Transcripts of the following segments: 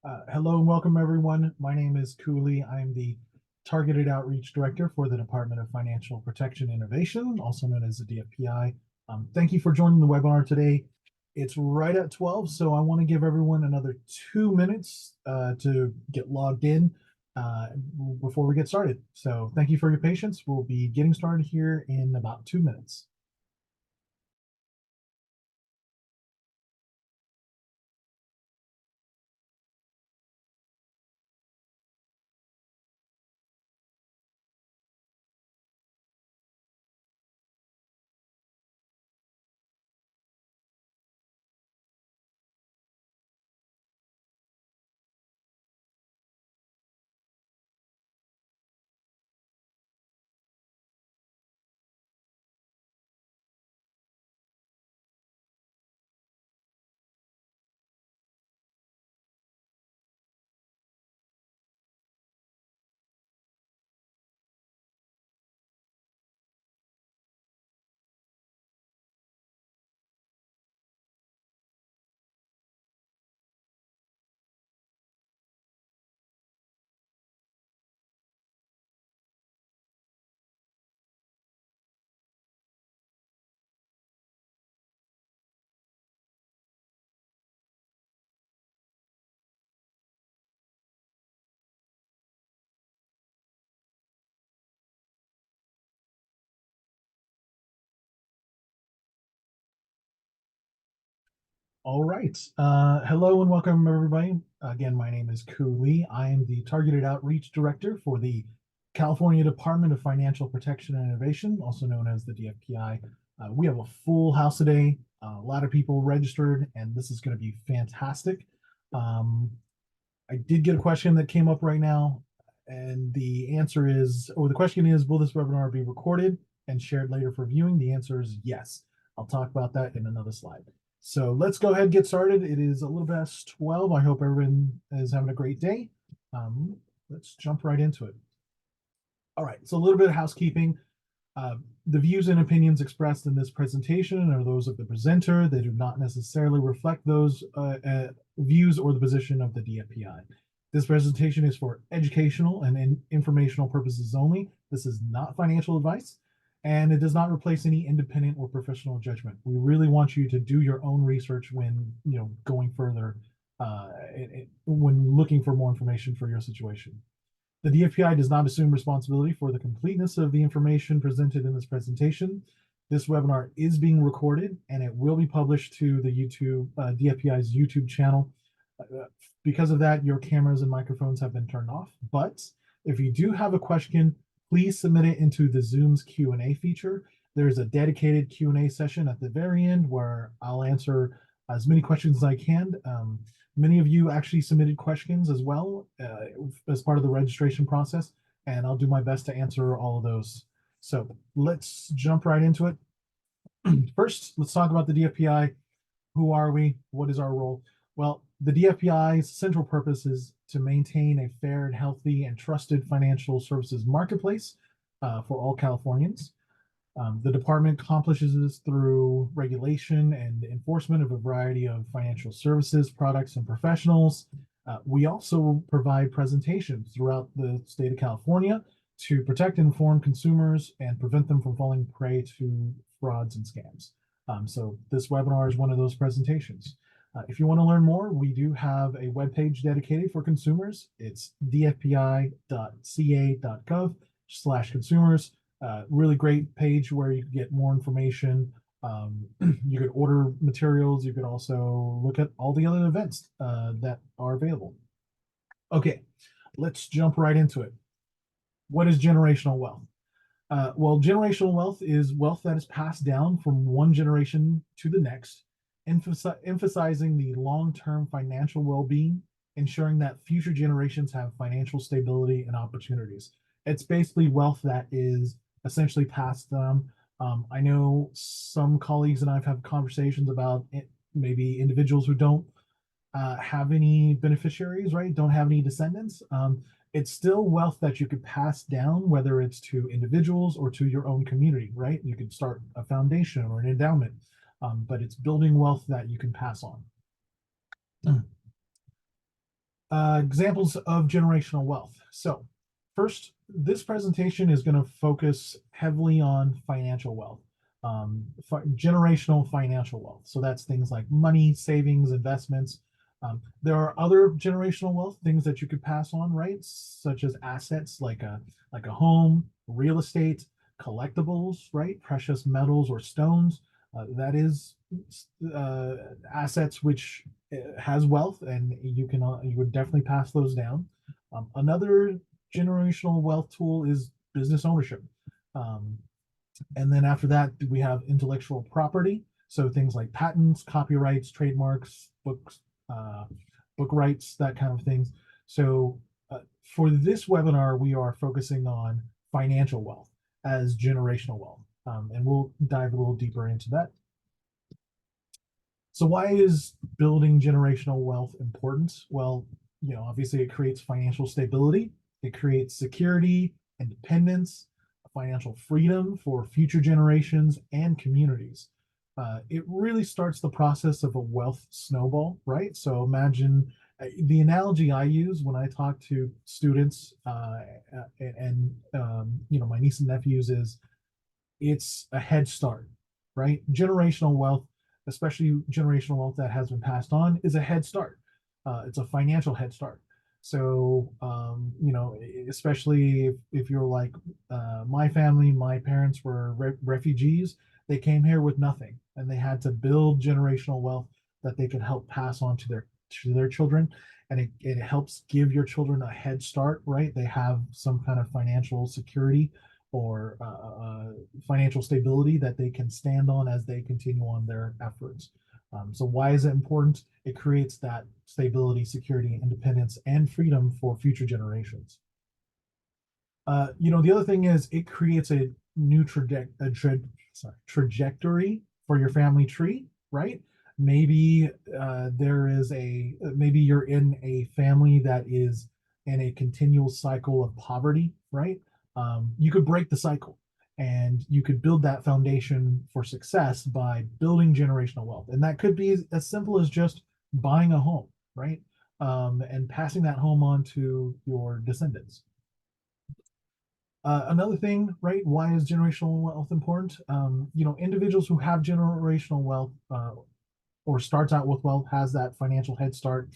Hello and welcome, everyone. My name is Cooley. I'm the Targeted Outreach Director for the Department of Financial Protection Innovation, also known as the DFPI. Thank you for joining the webinar today. It's right at 12, so I want to give everyone another 2 minutes to get logged in before we get started. So thank you for your patience. We'll be getting started here in about 2 minutes. All right. Hello and welcome, everybody. Again, my name is Cooley. I am the Targeted Outreach Director for the California Department of Financial Protection and Innovation, also known as the DFPI. We have a full house today, a lot of people registered, and this is going to be fantastic. Um, I did get a question that came up right now, and the question is, will this webinar be recorded and shared later for viewing? The answer is yes. I'll talk about that in another slide. So let's go ahead and get started. It is a little past 12. I hope everyone is having a great day. Let's jump right into it. All right, so a little bit of housekeeping. Uh, the views and opinions expressed in this presentation are those of the presenter. They do not necessarily reflect those views or the position of the DFPI. This presentation is for educational and informational purposes only. This is not financial advice, and it does not replace any independent or professional judgment. We really want you to do your own research when going further, when looking for more information for your situation. The DFPI does not assume responsibility for the completeness of the information presented in this presentation. This webinar is being recorded and it will be published to the DFPI's YouTube channel. Because of that, your cameras and microphones have been turned off. But if you do have a question, please submit it into the Zoom's Q&A feature. There's a dedicated Q&A session at the very end where I'll answer as many questions as I can. Many of you actually submitted questions as well as part of the registration process, and I'll do my best to answer all of those. So let's jump right into it. First, let's talk about the DFPI. Who are we? What is our role? Well, the DFPI's central purpose is to maintain a fair and healthy and trusted financial services marketplace for all Californians. The department accomplishes this through regulation and enforcement of a variety of financial services, products, and professionals. We also provide presentations throughout the state of California to protect and inform consumers and prevent them from falling prey to frauds and scams. So this webinar is one of those presentations. If you want to learn more, we do have a webpage dedicated for consumers. It's dfpi.ca.gov/consumers. Really great page where you can get more information. You could order materials. You could also look at all the other events that are available. Okay, let's jump right into it. What is generational wealth? Well, generational wealth is wealth that is passed down from one generation to the next, emphasizing the long-term financial well-being, ensuring that future generations have financial stability and opportunities. It's basically wealth that is essentially passed down. I know some colleagues and I've had conversations about maybe individuals who don't have any beneficiaries, right? Don't have any descendants. It's still wealth that you could pass down, whether it's to individuals or to your own community, right? You could start a foundation or an endowment, but it's building wealth that you can pass on. Examples of generational wealth. So first, this presentation is going to focus heavily on financial wealth, generational financial wealth. So that's things like money, savings, investments. There are other generational wealth things that you could pass on, right? Such as assets like a home, real estate, collectibles, right? Precious metals or stones. That is uh, assets which has wealth, and you would definitely pass those down. Another generational wealth tool is business ownership. Um, and then after that, we have intellectual property. So things like patents, copyrights, trademarks, books, uh, book rights, that kind of things. So for this webinar, we are focusing on financial wealth as generational wealth. And we'll dive a little deeper into that. So why is building generational wealth important? Well, obviously it creates financial stability, it creates security, independence, financial freedom for future generations and communities. It really starts the process of a wealth snowball, right? So imagine the analogy I use when I talk to students and my niece and nephews is it's a head start, right? Generational wealth, especially generational wealth that has been passed on, is a head start. It's a financial head start. So, especially if you're like my family, my parents were refugees. They came here with nothing, and they had to build generational wealth that they could help pass on to their children, and it helps give your children a head start, right? They have some kind of financial security or financial stability that they can stand on as they continue on their efforts. So why is it important? It creates that stability, security, independence, and freedom for future generations. The other thing is it creates a new trajectory for your family tree, right? Maybe maybe you're in a family that is in a continual cycle of poverty, right? You could break the cycle and you could build that foundation for success by building generational wealth. And that could be as simple as just buying a home, right? And passing that home on to your descendants. Another thing, right? Why is generational wealth important? Individuals who have generational wealth or starts out with wealth has that financial head start.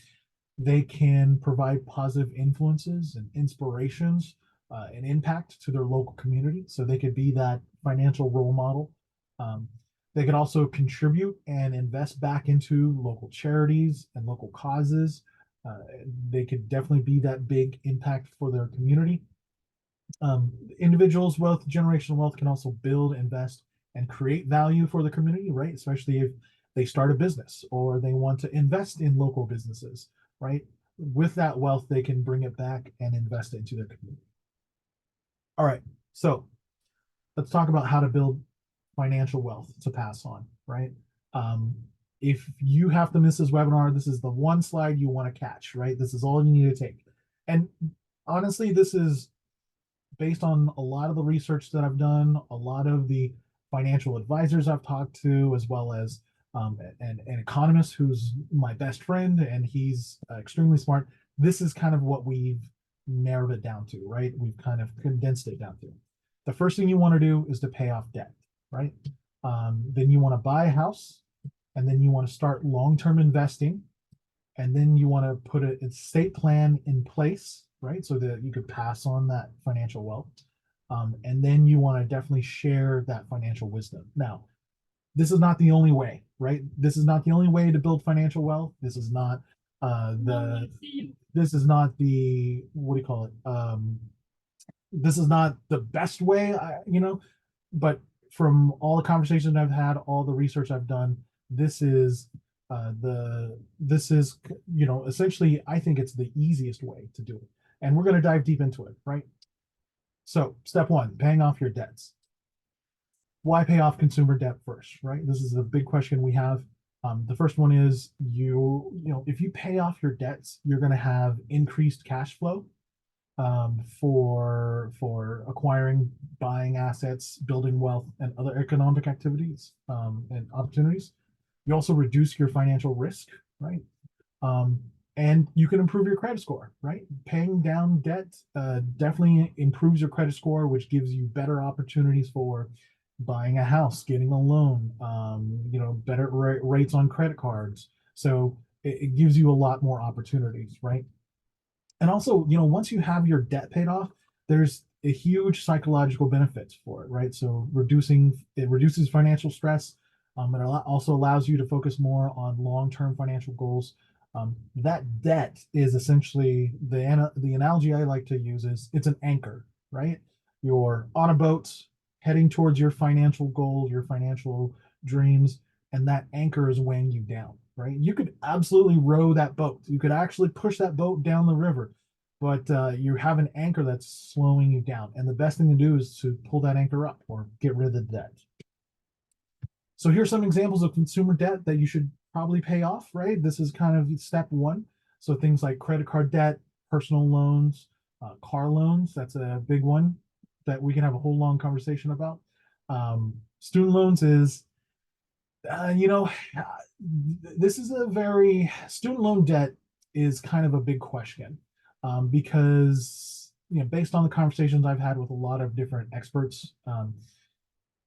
They can provide positive influences and inspirations and impact to their local community. So they could be that financial role model. Um, they could also contribute and invest back into local charities and local causes. Uh, they could definitely be that big impact for their community. Individuals' wealth, generational wealth can also build, invest, and create value for the community, right? Especially if they start a business or they want to invest in local businesses, right? With that wealth, they can bring it back and invest it into their community. All right, so let's talk about how to build financial wealth to pass on, right? Um, if you have to miss this webinar, this is the one slide you want to catch, right? This is all you need to take. And honestly, this is based on a lot of the research that I've done, a lot of the financial advisors I've talked to, as well as an economist who's my best friend, and he's extremely smart. This is kind of what we've narrowed it down to, right? We've kind of condensed it down to. The first thing you want to do is to pay off debt, right? Then you want to buy a house, and then you want to start long-term investing, and then you want to put an estate plan in place, right? So that you could pass on that financial wealth. And then you want to definitely share that financial wisdom. Now, this is not the only way, right? This is not the only way to build financial wealth. This is not this is not the, what do you call it? This is not the best way, but from all the conversations I've had, all the research I've done, this is essentially, I think it's the easiest way to do it. And we're going to dive deep into it, right? So step one, paying off your debts. Why pay off consumer debt first, right? This is the big question we have. The first one is if you pay off your debts, you're going to have increased cash flow for acquiring, buying assets, building wealth, and other economic activities and opportunities. You also reduce your financial risk, right? And you can improve your credit score, right? Paying down debt definitely improves your credit score, which gives you better opportunities for buying a house, getting a loan, better rates on credit cards. So it gives you a lot more opportunities, right? And also, once you have your debt paid off, there's a huge psychological benefits for it, right? So it reduces financial stress. Also allows you to focus more on long-term financial goals. That debt is essentially the analogy I like to use is it's an anchor, right? You're on a boat heading towards your financial goals, your financial dreams, and that anchor is weighing you down, right? You could absolutely row that boat. You could actually push that boat down the river, but you have an anchor that's slowing you down. And the best thing to do is to pull that anchor up or get rid of the debt. So here's some examples of consumer debt that you should probably pay off, right? This is kind of step one. So things like credit card debt, personal loans, car loans, that's a big one that we can have a whole long conversation about. Student loans is uh, you know, this is a very student loan debt is kind of a big question because based on the conversations I've had with a lot of different experts,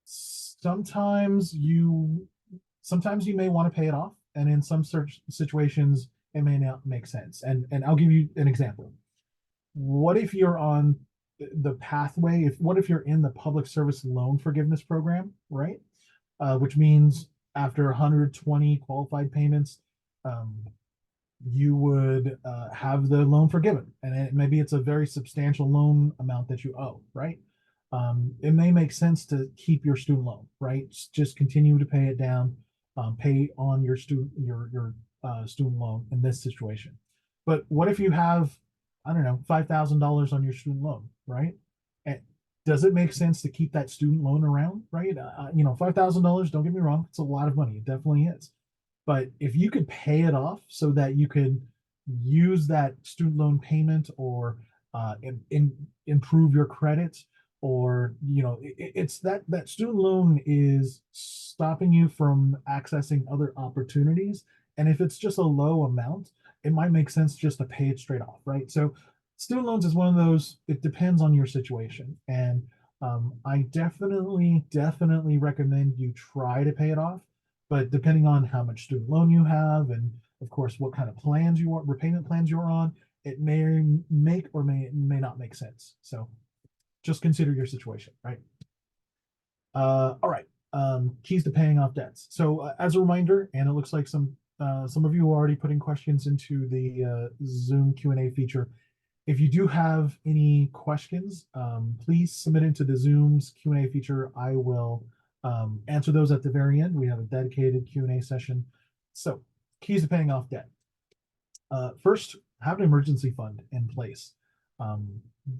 sometimes you sometimes you may want to pay it off, and in some search situations it may not make sense. And I'll give you an example. What if you're on the pathway? If what if you're in the public service loan forgiveness program, right? Which means after 120 qualified payments, um, you would have the loan forgiven. And maybe it's a very substantial loan amount that you owe, right? It may make sense to keep your student loan, right? Just continue to pay it down, pay on your student loan in this situation. But what if you have, I don't know, $5,000 on your student loan, right? And does it make sense to keep that student loan around, right? $5,000. Don't get me wrong, it's a lot of money. It definitely is. But if you could pay it off so that you could use that student loan payment or improve your credit, or it's that student loan is stopping you from accessing other opportunities. And if it's just a low amount, it might make sense just to pay it straight off, right? So student loans is one of those, it depends on your situation. And I definitely recommend you try to pay it off, but depending on how much student loan you have, and of course what kind of repayment plans you're on, it may make or may not make sense. So just consider your situation, right? All right. Keys to paying off debts. So as a reminder, and it looks like some of you are already putting questions into the Zoom Q&A feature. If you do have any questions, please submit into the Zoom's Q&A feature. I will answer those at the very end. We have a dedicated Q&A session. So keys to paying off debt. First, have an emergency fund in place.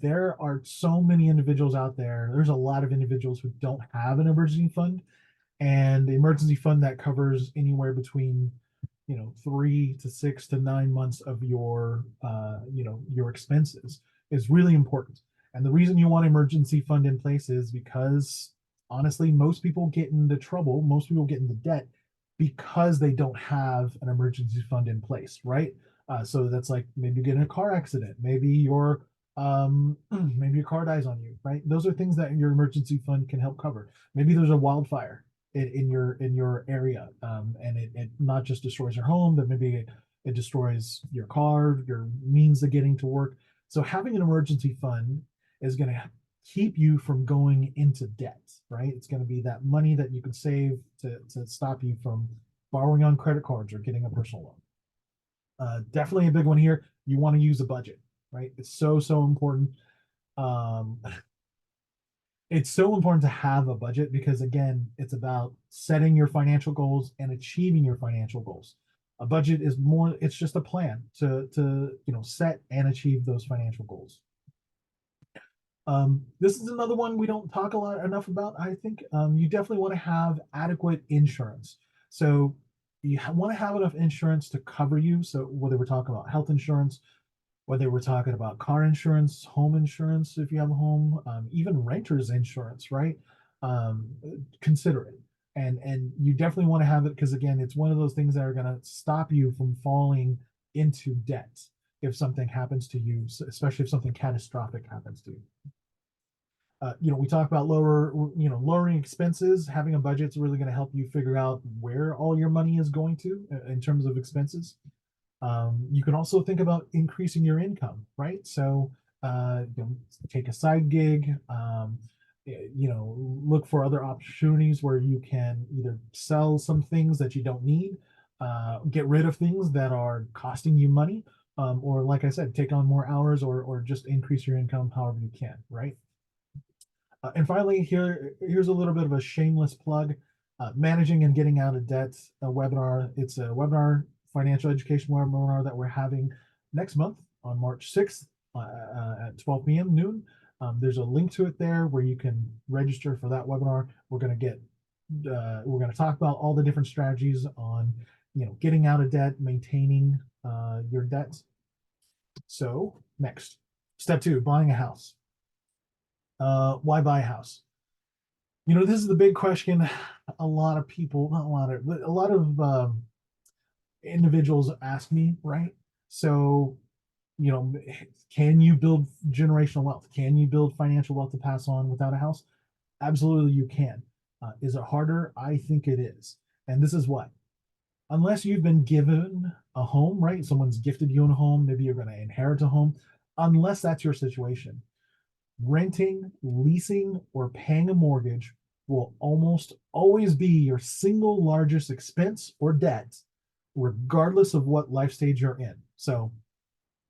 There are so many individuals out there. There's a lot of individuals who don't have an emergency fund, and the emergency fund that covers anywhere between 3 to 6 to 9 months of your expenses is really important. And the reason you want emergency fund in place is because honestly, most people get into trouble, most people get into debt because they don't have an emergency fund in place, right? So that's like maybe you get in a car accident, maybe maybe your car dies on you, right? Those are things that your emergency fund can help cover. Maybe there's a wildfire in your area, and it not just destroys your home, but maybe it destroys your car, your means of getting to work. So having an emergency fund is going to keep you from going into debt, right? It's going to be that money that you can save to stop you from borrowing on credit cards or getting a personal loan. Definitely a big one here. You want to use a budget, right? It's so important. Um, it's so important to have a budget because again, it's about setting your financial goals and achieving your financial goals. A budget is more, it's just a plan to set and achieve those financial goals. This is another one we don't talk a lot enough about. I think you definitely want to have adequate insurance. So you want to have enough insurance to cover you. So whether we're talking about health insurance, whether we're talking about car insurance, home insurance, if you have a home, even renter's insurance, right? Um, Consider it. And you definitely want to have it because again, it's one of those things that are going to stop you from falling into debt if something happens to you, especially if something catastrophic happens to you. We talk about lowering expenses. Having a budget is really going to help you figure out where all your money is going to in terms of expenses. You can also think about increasing your income, right? So, take a side gig, look for other opportunities where you can either sell some things that you don't need, get rid of things that are costing you money, or like I said, take on more hours or just increase your income however you can, right? And finally, here's a little bit of a shameless plug. Managing and Getting Out of Debt, a webinar. It's a webinar, financial education webinar that we're having next month on March 6th at 12 p.m. noon. There's a link to it there where you can register for that webinar. We're going to talk about all the different strategies on, getting out of debt, maintaining your debt. So next, step 2, buying a house. Why buy a house? This is the big question. A lot of people, not a lot of, but a lot of individuals ask me, right? So, can you build generational wealth? Can you build financial wealth to pass on without a house? Absolutely, you can. Is it harder? I think it is. And this is what, unless you've been given a home, right? Someone's gifted you a home, maybe you're going to inherit a home. Unless that's your situation, renting, leasing, or paying a mortgage will almost always be your single largest expense or debt, regardless of what life stage you're in. So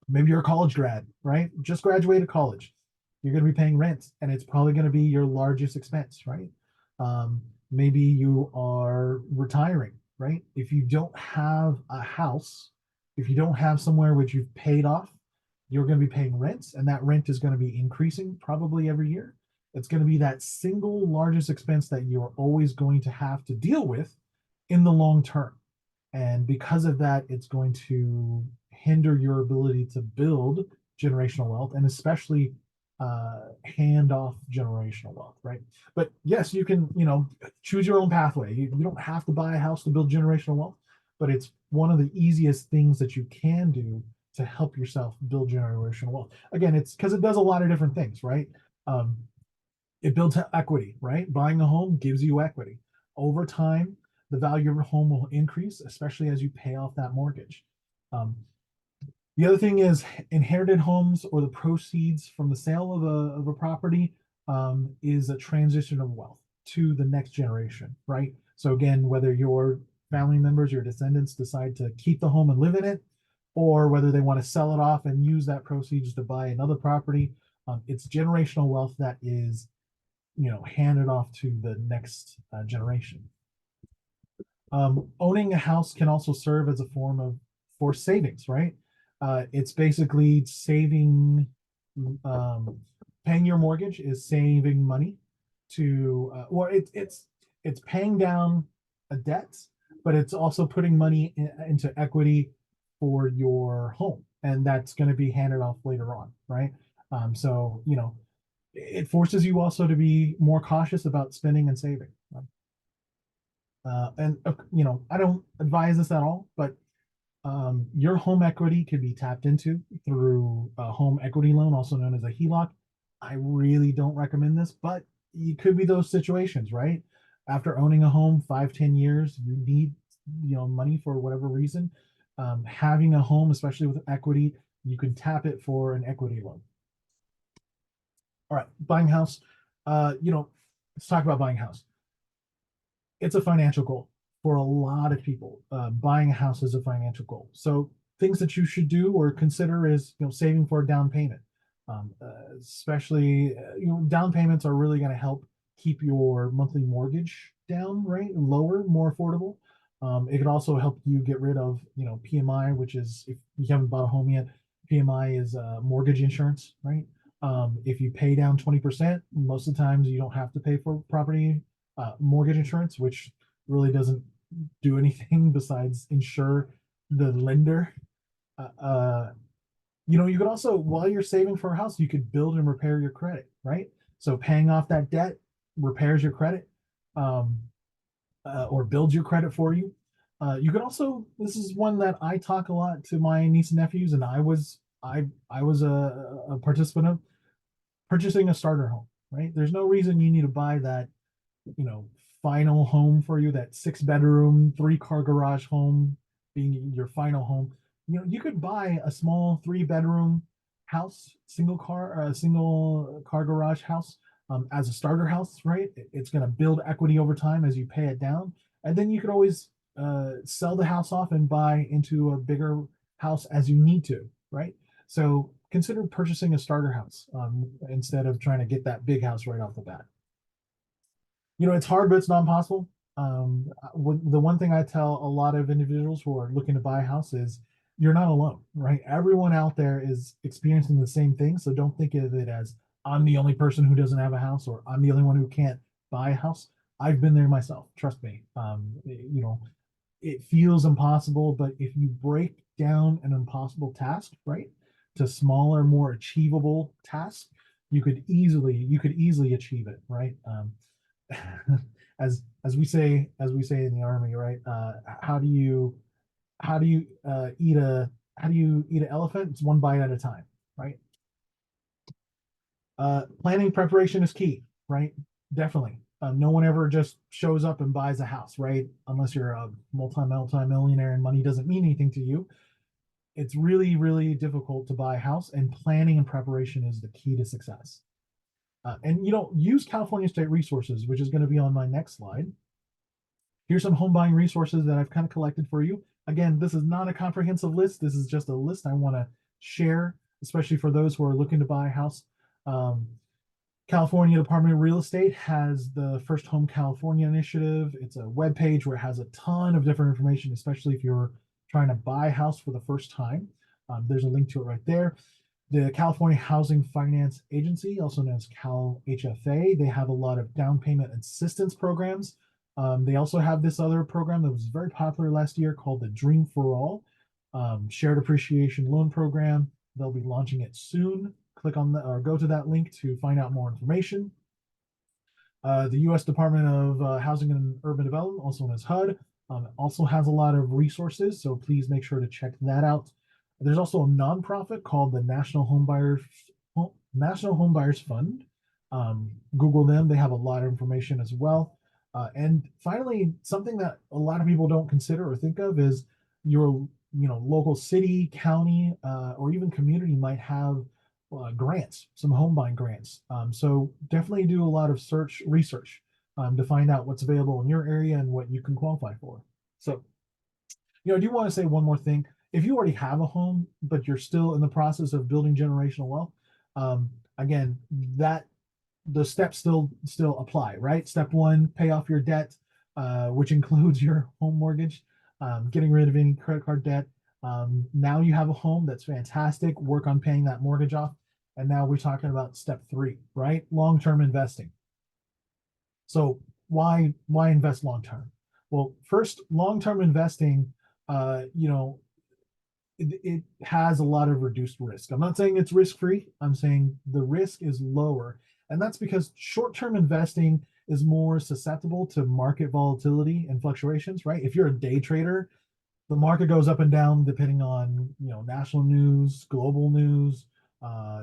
maybe you're a college grad, right? Just graduated college. You're going to be paying rent, and it's probably going to be your largest expense, right? Maybe you are retiring, right? If you don't have a house, if you don't have somewhere which you've paid off, you're going to be paying rent, and that rent is going to be increasing probably every year. It's going to be that single largest expense that you're always going to have to deal with in the long term. And because of that, it's going to hinder your ability to build generational wealth, and especially hand off generational wealth, right? But yes, you can, choose your own pathway. You don't have to buy a house to build generational wealth, but it's one of the easiest things that you can do to help yourself build generational wealth. Again, it's because it does a lot of different things, right? It builds equity, right? Buying a home gives you equity. Over time, the value of your home will increase, especially as you pay off that mortgage. The other thing is inherited homes, or the proceeds from the sale of a property, is a transition of wealth to the next generation, right? So again, whether your family members, your descendants decide to keep the home and live in it, or whether they want to sell it off and use that proceeds to buy another property, it's generational wealth that is, handed off to the next generation. Owning a house can also serve as a form of forced savings, right? It's basically saving, paying your mortgage is saving money to, it's paying down a debt, but it's also putting money into equity for your home, and that's going to be handed off later on, right? So it forces you also to be more cautious about spending and saving. Right? I don't advise this at all, but your home equity could be tapped into through a home equity loan, also known as a HELOC. I really don't recommend this, but it could be those situations, right? After owning a home 5-10 years, you need money for whatever reason. Having a home, especially with equity, you can tap it for an equity loan. All right, buying a house. Let's talk about buying a house. It's a financial goal for a lot of people. Buying a house is a financial goal. So things that you should do or consider is saving for a down payment. Especially down payments are really going to help keep your monthly mortgage down, right? Lower, more affordable. It can also help you get rid of PMI, which is, if you haven't bought a home yet, PMI is mortgage insurance, right? If you pay down 20%, most of the times you don't have to pay for property mortgage insurance, which really doesn't do anything besides insure the lender. You could also, while you're saving for a house, you could build and repair your credit, right? So paying off that debt repairs your credit, or builds your credit for you. You could also, this is one that I talk a lot to my niece and nephews, and I was a participant of purchasing a starter home, right? There's no reason you need to buy that, you know, final home for you, that 6 bedroom, 3 car garage home being your final home. You know, you could buy a small 3 bedroom house, single car garage house, as a starter house, right? It's going to build equity over time as you pay it down. And then you could always sell the house off and buy into a bigger house as you need to, right? So consider purchasing a starter house, instead of trying to get that big house right off the bat. You know, it's hard, but it's not impossible. The one thing I tell a lot of individuals who are looking to buy a house is you're not alone, right? Everyone out there is experiencing the same thing. So don't think of it as I'm the only person who doesn't have a house or I'm the only one who can't buy a house. I've been there myself. Trust me. You know, it feels impossible, but if you break down an impossible task, right, to smaller, more achievable tasks, you could easily achieve it, right? As we say in the army, right? How do you eat a how do you eat an elephant? It's one bite at a time, right? Planning preparation is key, right? Definitely. No one ever just shows up and buys a house, right? Unless you're a multi millionaire and money doesn't mean anything to you. It's really, really difficult to buy a house, and planning and preparation is the key to success. And you know, use California State resources, which is going to be on my next slide. Here's some home buying resources that I've kind of collected for you. Again, this is not a comprehensive list. This is just a list I want to share, especially for those who are looking to buy a house. Um, California Department of Real Estate has the First Home California initiative. It's a web page where it has a ton of different information, especially if you're trying to buy a house for the first time. There's a link to it right there. The California Housing Finance Agency, also known as Cal HFA, they have a lot of down payment assistance programs. They also have this other program that was very popular last year called the Dream for All Shared Appreciation Loan Program. They'll be launching it soon. Click on that or go to that link to find out more information. The U.S. Department of Housing and Urban Development, also known as HUD, also has a lot of resources, so please make sure to check that out. There's also a nonprofit called the National Home Buyers Fund. Google them; they have a lot of information as well. And finally, something that a lot of people don't consider or think of is your, you know, local city, county, or even community might have grants, some home buying grants. So definitely do a lot of research to find out what's available in your area and what you can qualify for. So, you know, I do want to say one more thing. If you already have a home, but you're still in the process of building generational wealth, again, that the steps still apply, right? Step one, pay off your debt, which includes your home mortgage, getting rid of any credit card debt. Now you have a home that's fantastic. Work on paying that mortgage off. And now we're talking about step three, right? Long-term investing. So why invest long-term? Well, first, long-term investing, you know, it has a lot of reduced risk. I'm not saying it's risk-free. I'm saying the risk is lower. And that's because short-term investing is more susceptible to market volatility and fluctuations, right? If you're a day trader, the market goes up and down depending on, you know, national news, global news,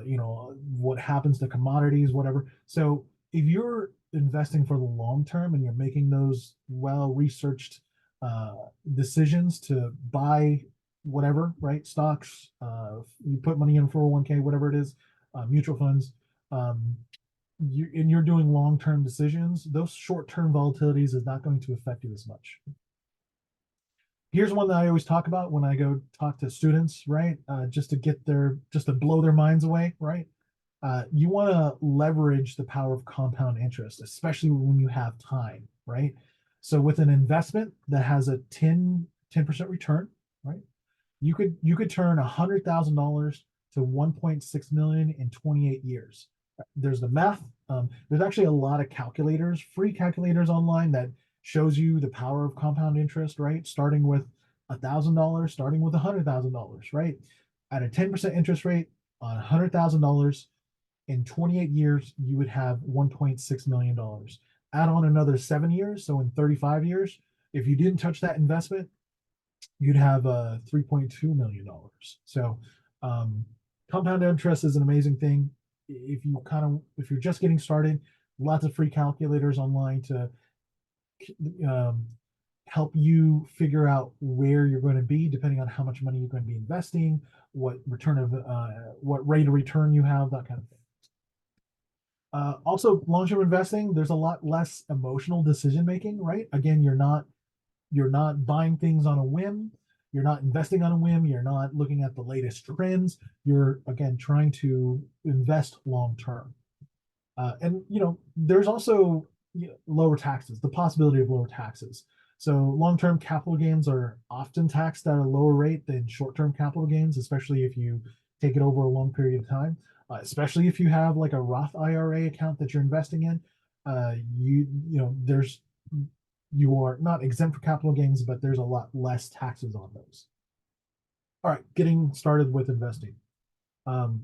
you know, what happens to commodities, whatever. So if you're investing for the long term and you're making those well researched uh, decisions to buy whatever, right, stocks, you put money in 401k, whatever it is, mutual funds, um, and you're doing long term decisions, those short term volatilities is not going to affect you as much. Here's one that I always talk about when I go talk to students, right? Just to blow their minds away, right? You want to leverage the power of compound interest, especially when you have time, right? So with an investment that has a 10% return, right? You could turn $100,000 to 1.6 million in 28 years. There's the math. There's actually a lot of calculators, free calculators online that shows you the power of compound interest, right? Starting with $1,000, starting with $100,000, right? At a 10% interest rate on $100,000 in 28 years, you would have $1.6 million. Add on another 7 years, so in 35 years, if you didn't touch that investment, you'd have $3.2 million. So um, compound interest is an amazing thing. If you're just getting started, lots of free calculators online to um, help you figure out where you're going to be depending on how much money you're going to be investing, what rate of return you have, that kind of thing. Also, long-term investing, there's a lot less emotional decision making, right? Again, you're not buying things on a whim. You're not investing on a whim. You're not looking at the latest trends. You're again trying to invest long term. And there's also lower taxes, the possibility of lower taxes. So long-term capital gains are often taxed at a lower rate than short-term capital gains, especially if you take it over a long period of time. Especially if you have like a Roth IRA account that you're investing in, there's you are not exempt for capital gains, but there's a lot less taxes on those. All right, getting started with investing. Um,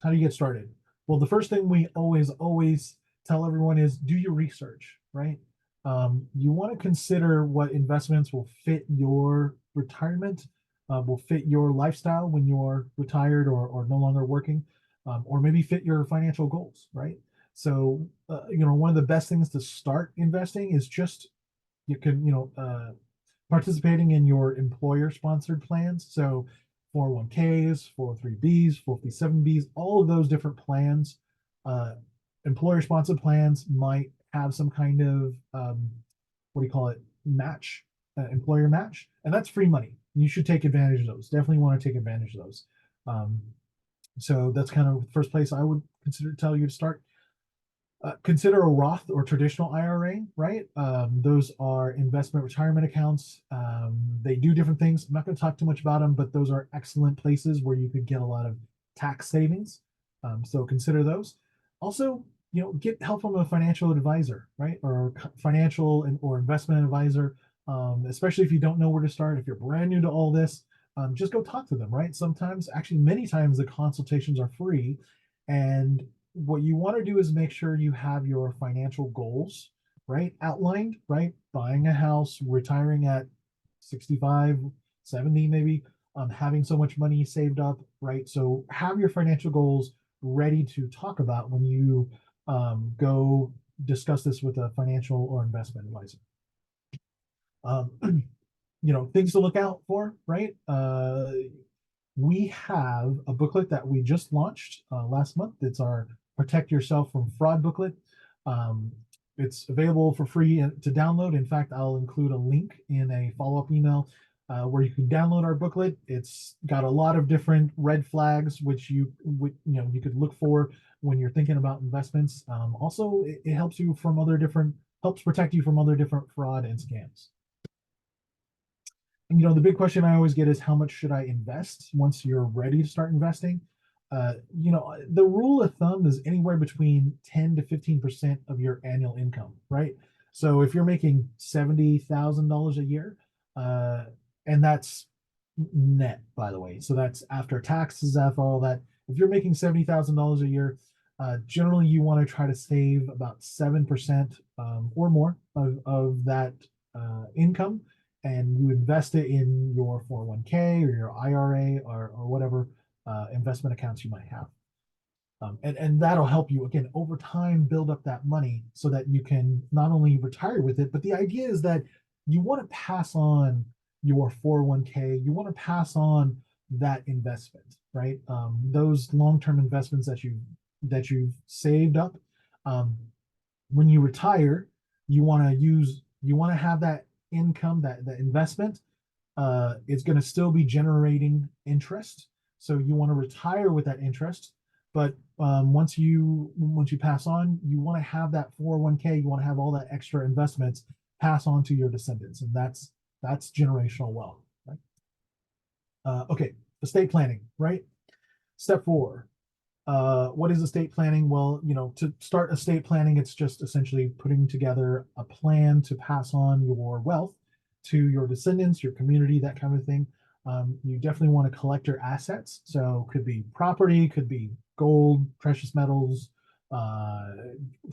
how do you get started? Well, the first thing we always tell everyone is do your research, right? You want to consider what investments will fit your retirement, will fit your lifestyle when you're retired or no longer working, or maybe fit your financial goals, right? So, one of the best things to start investing is just you can, participating in your employer sponsored plans. So 401ks, 403bs, 457bs, all of those different plans, uh, employer sponsored plans might have some kind of, what do you call it, match, employer match, and that's free money. You should take advantage of those. Definitely want to take advantage of those. Um, so that's kind of the first place I would consider tell you to start. Consider a Roth or traditional IRA, right? Those are investment retirement accounts. They do different things. I'm not going to talk too much about them, but those are excellent places where you could get a lot of tax savings. So consider those. Also, get help from a financial advisor, right? Or financial or investment advisor, especially if you don't know where to start. If you're brand new to all this, just go talk to them, right? Sometimes, actually, many times the consultations are free. And what you want to do is make sure you have your financial goals, right, outlined, right? Buying a house, retiring at 65, 70 maybe, having so much money saved up, right? So have your financial goals ready to talk about when you go discuss this with a financial or investment advisor. Um, things to look out for, right? We have a booklet that we just launched last month. It's our Protect Yourself from Fraud booklet. Um, it's available for free to download. In fact, I'll include a link in a follow-up email where you can download our booklet. It's got a lot of different red flags which you could look for when you're thinking about investments. Also, it helps protect you from other different fraud and scams. The big question I always get is how much should I invest once you're ready to start investing? The rule of thumb is anywhere between 10 to 15% of your annual income, right? So if you're making $70,000 a year, uh, and that's net, by the way, so that's after taxes, after all that. If you're making $70,000 a year, generally you want to try to save about 7% or more of that income, and you invest it in your 401k or your IRA or whatever investment accounts you might have. And that'll help you, again, over time, build up that money so that you can not only retire with it, but the idea is that you want to pass on your 401k, you want to pass on that investment, right? Those long-term investments that you've saved up. When you retire, you want to have that income, that investment is going to still be generating interest. So you want to retire with that interest, but once you pass on, you want to have that 401k, you want to have all that extra investments pass on to your descendants, and that's generational wealth, right? Okay, estate planning, right? Step 4. What is estate planning? Well, to start estate planning, it's just essentially putting together a plan to pass on your wealth to your descendants, your community, that kind of thing. You definitely want to collect your assets. So could be property, could be gold, precious metals, uh,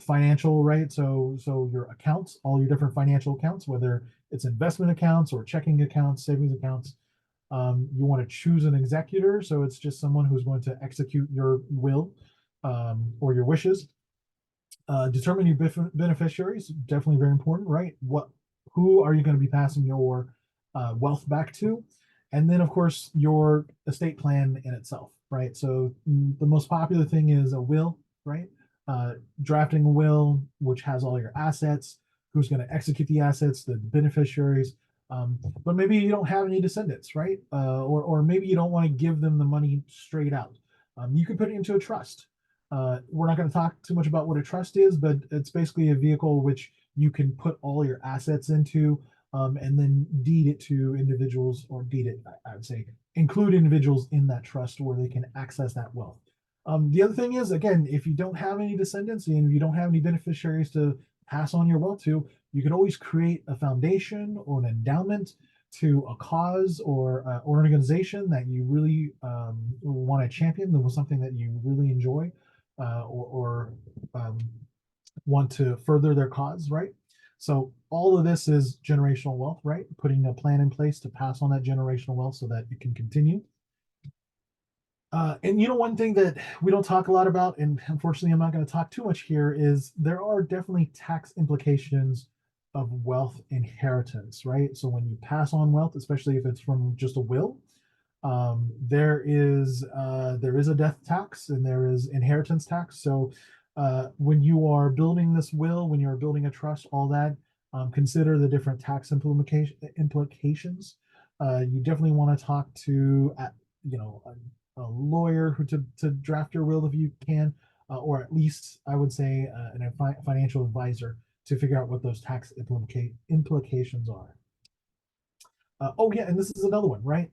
financial, right? So your accounts, all your different financial accounts, whether it's investment accounts or checking accounts, savings accounts. You want to choose an executor, so it's just someone who's going to execute your will or your wishes. Determine your beneficiaries, definitely very important, right? Who are you going to be passing your wealth back to? And then, of course, your estate plan in itself, right? So the most popular thing is a will, right? Drafting a will, which has all your assets, who's going to execute the assets, the beneficiaries. But maybe you don't have any descendants, right? Or maybe you don't want to give them the money straight out. You could put it into a trust. We're not going to talk too much about what a trust is, but it's basically a vehicle which you can put all your assets into, and then deed it to individuals, or deed it, I would say, include individuals in that trust where they can access that wealth. The other thing is, again, if you don't have any descendants and you don't have any beneficiaries to pass on your wealth to, you can always create a foundation or an endowment to a cause or organization that you really want to champion, that was something that you really enjoy, or want to further their cause, right? So all of this is generational wealth, right? Putting a plan in place to pass on that generational wealth so that it can continue. And one thing that we don't talk a lot about, and unfortunately I'm not going to talk too much here, is there are definitely tax implications of wealth inheritance, right? So when you pass on wealth, especially if it's from just a will, there is a death tax and there is inheritance tax. So when you are building this will, when you're building a trust, all that, consider the different tax implications. You definitely want to talk to a lawyer to draft your will if you can, or at least I would say a financial advisor to figure out what those tax implications are. Oh yeah, and this is another one, right?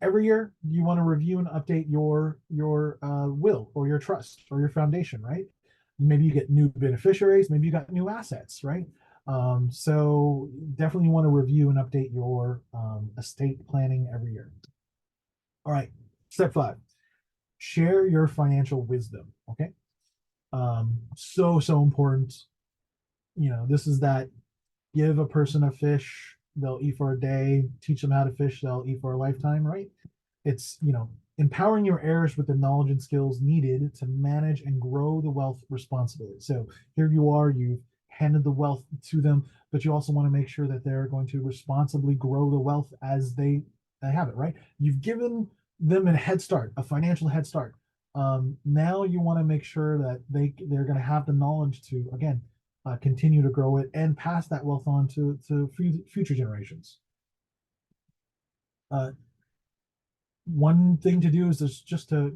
Every year you want to review and update your will or your trust or your foundation, right? Maybe you get new beneficiaries, maybe you got new assets, right? So definitely want to review and update your estate planning every year. All right, step 5, share your financial wisdom. Okay, so important. This is that give a person a fish, they'll eat for a day. Teach them how to fish, they'll eat for a lifetime, right? It's, empowering your heirs with the knowledge and skills needed to manage and grow the wealth responsibly. So here you are, you've handed the wealth to them, but you also want to make sure that they're going to responsibly grow the wealth as they have it, right? You've given them a head start, a financial head start. Now you want to make sure that they're going to have the knowledge to, again, continue to grow it and pass that wealth on to future generations. One thing to do is just to,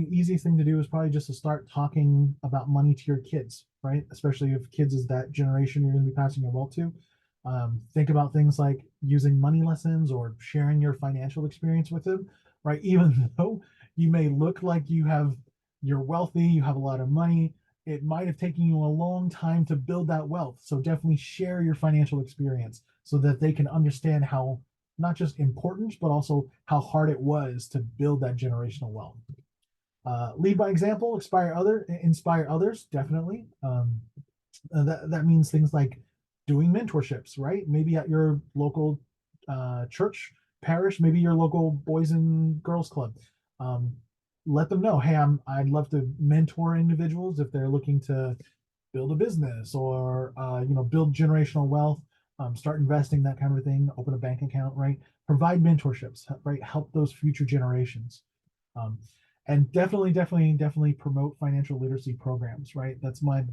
easy thing to do is probably just to start talking about money to your kids, right? Especially if kids is that generation you're going to be passing your wealth to. Think about things like using money lessons or sharing your financial experience with them, right? Even though you may look like you're wealthy, you have a lot of money, it might have taken you a long time to build that wealth. So definitely share your financial experience so that they can understand how not just important, but also how hard it was to build that generational wealth. Lead by example, inspire others, definitely. That means things like doing mentorships, right? Maybe at your local church, parish, maybe your local boys and girls club. Let them know, hey, I'd love to mentor individuals if they're looking to build a business or build generational wealth, start investing, that kind of thing, open a bank account, right? Provide mentorships, right? Help those future generations. And definitely promote financial literacy programs, right? That's my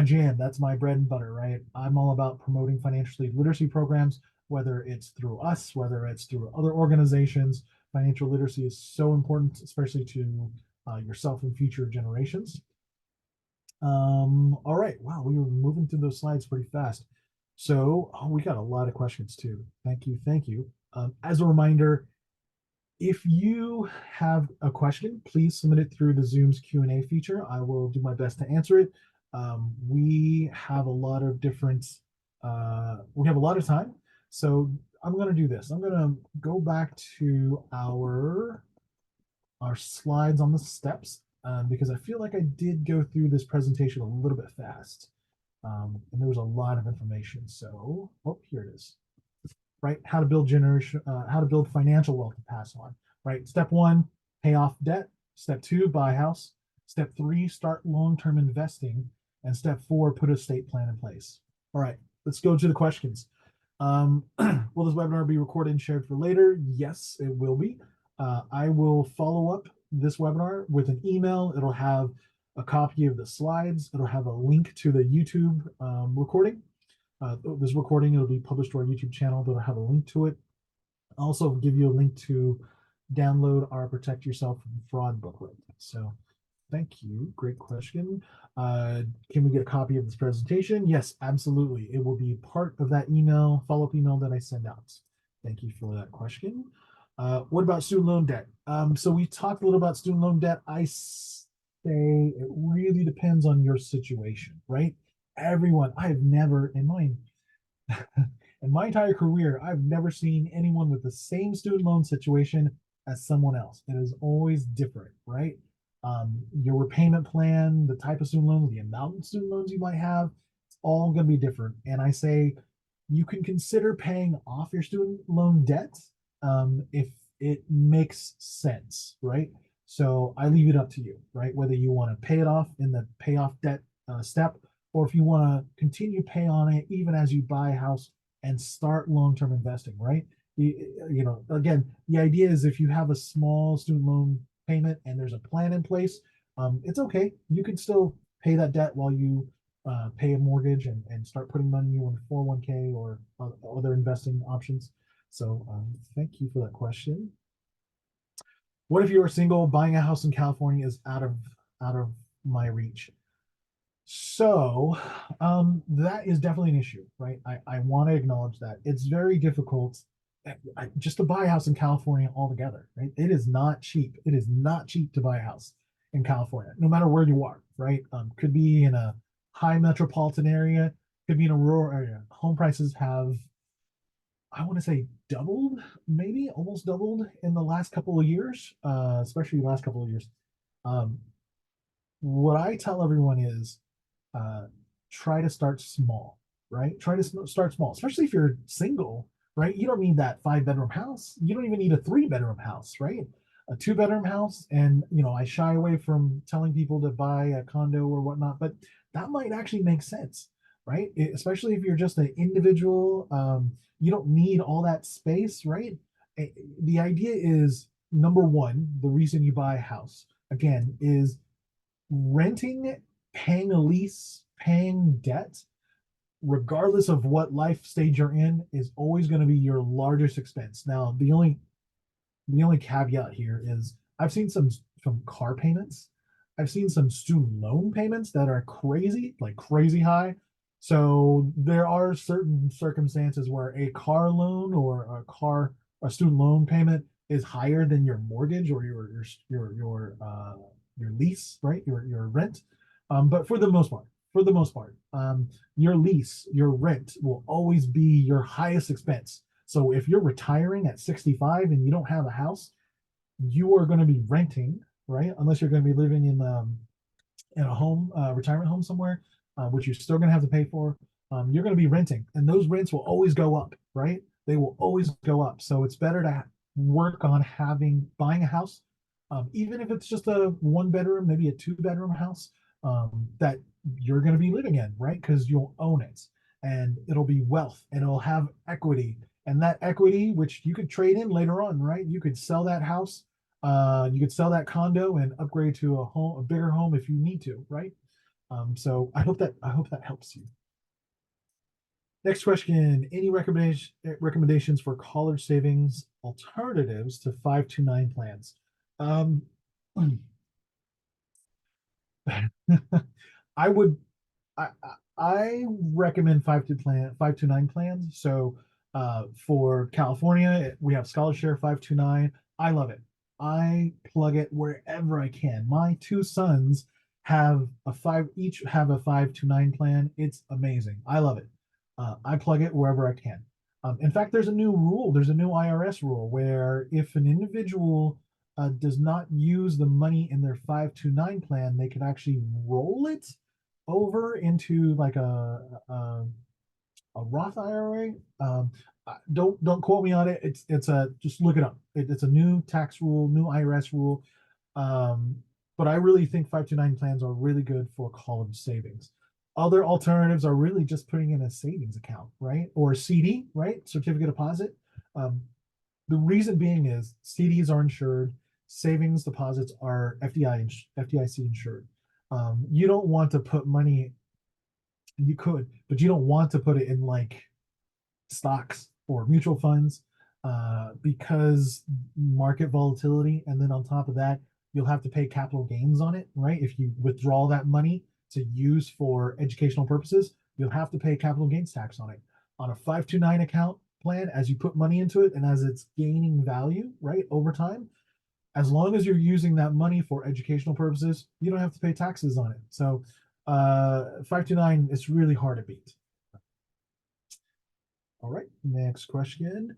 jam. That's my bread and butter, right? I'm all about promoting financial literacy programs, whether it's through us, whether it's through other organizations. Financial literacy is so important, especially to yourself and future generations. All right. Wow, we were moving through those slides pretty fast. So we got a lot of questions too. Thank you. As a reminder, if you have a question, please submit it through the Zoom's Q&A feature. I will do my best to answer it. We have a lot of time. So I'm going to do this. I'm going to go back to our slides on the steps. because I feel like I did go through this presentation a little bit fast. And there was a lot of information. So, oh, here it is. Right, how to build financial wealth to pass on. Right, step one, pay off debt. Step two, buy a house. Step three, start long-term investing. And step four, put a estate plan in place. All right, let's go to the questions. Will this webinar be recorded and shared for later? Yes, it will be. I will follow up this webinar with an email. It'll have a copy of the slides. It'll have a link to the YouTube recording. This recording, it'll be published to our YouTube channel. That'll have a link to it. I'll also give you a link to download our Protect Yourself from Fraud booklet. So thank you. Great question. Can we get a copy of this presentation? Yes, absolutely. It will be part of that email, follow-up email that I send out. Thank you for that question. What about student loan debt? So we talked a little about student loan debt. I say it really depends on your situation, right? Everyone, I have never in my entire career, I've never seen anyone with the same student loan situation as someone else. It is always different, right? Your repayment plan, the type of student loans, the amount of student loans you might have, it's all going to be different. And I say you can consider paying off your student loan debt if it makes sense, right? So I leave it up to you, right? Whether you want to pay it off in the pay off debt step, or if you want to continue pay on it even as you buy a house and start long-term investing, right? You know, again, the idea is if you have a small student loan payment and there's a plan in place, it's okay. You can still pay that debt while you pay a mortgage and start putting money in a 401k or other investing options. So thank you for that question. What if you're single? Buying a house in California is out of my reach. So that is definitely an issue, right? I want to acknowledge that it's very difficult just to buy a house in California altogether, right? It is not cheap. It is not cheap to buy a house in California, no matter where you are, right? Could be in a high metropolitan area, could be in a rural area. Home prices have, I want to say, doubled, maybe almost doubled in the last couple of years, especially the last couple of years. What I tell everyone is try to start small, right? Try to start small, especially if you're single, right? You don't need that 5-bedroom house. You don't even need a 3-bedroom house, right? A 2-bedroom house. And, you know, I shy away from telling people to buy a condo or whatnot, but that might actually make sense, right? Especially if you're just an individual, you don't need all that space, right? The idea is number one, the reason you buy a house, again, is renting, paying a lease, paying debt, regardless of what life stage you're in, is always going to be your largest expense. Now, the only caveat here is I've seen some car payments. I've seen some student loan payments that are crazy, like crazy high. So there are certain circumstances where a car loan or a student loan payment is higher than your mortgage or your lease, right? Your rent. But for the most part, your lease, your rent will always be your highest expense. So if you're retiring at 65 and you don't have a house, you are going to be renting, right? Unless you're going to be living in a home, retirement home somewhere, which you're still going to have to pay for. You're going to be renting, and those rents will always go up, right? They will always go up. So it's better to work on buying a house, even if it's just a 1-bedroom, maybe a 2-bedroom house that you're going to be living in, right? Because you'll own it, and it'll be wealth, and it'll have equity, and that equity, which you could trade in later on, right? You could sell that house, you could sell that condo and upgrade to a bigger home if you need to, right? So I hope that helps you. Next question: any recommendations for college savings alternatives to 529 plans? I would I recommend 529 plans. So for California, we have Scholar Share 529. I love it. I plug it wherever I can. My two sons each have a 529 plan. It's amazing. I love it. I plug it wherever I can. In fact, there's a new rule. There's a new IRS rule where if an individual does not use the money in their 529 plan, they can actually roll it over into like a Roth IRA. Don't quote me on it. It's a just look it up. It's a new tax rule, new IRS rule. Um, but I really think 529 plans are really good for college savings. Other alternatives are really just putting in a savings account, right? Or a CD, right? Certificate deposit. Um, the reason being is CDs are insured, savings deposits are FDIC insured. You don't want to put money, you could, but you don't want to put it in like stocks or mutual funds because market volatility. And then on top of that, you'll have to pay capital gains on it, right? If you withdraw that money to use for educational purposes, you'll have to pay capital gains tax on it. On a 529 account plan, as you put money into it and as it's gaining value, right, over time, as long as you're using that money for educational purposes, you don't have to pay taxes on it. So 529 is really hard to beat. All right, next question.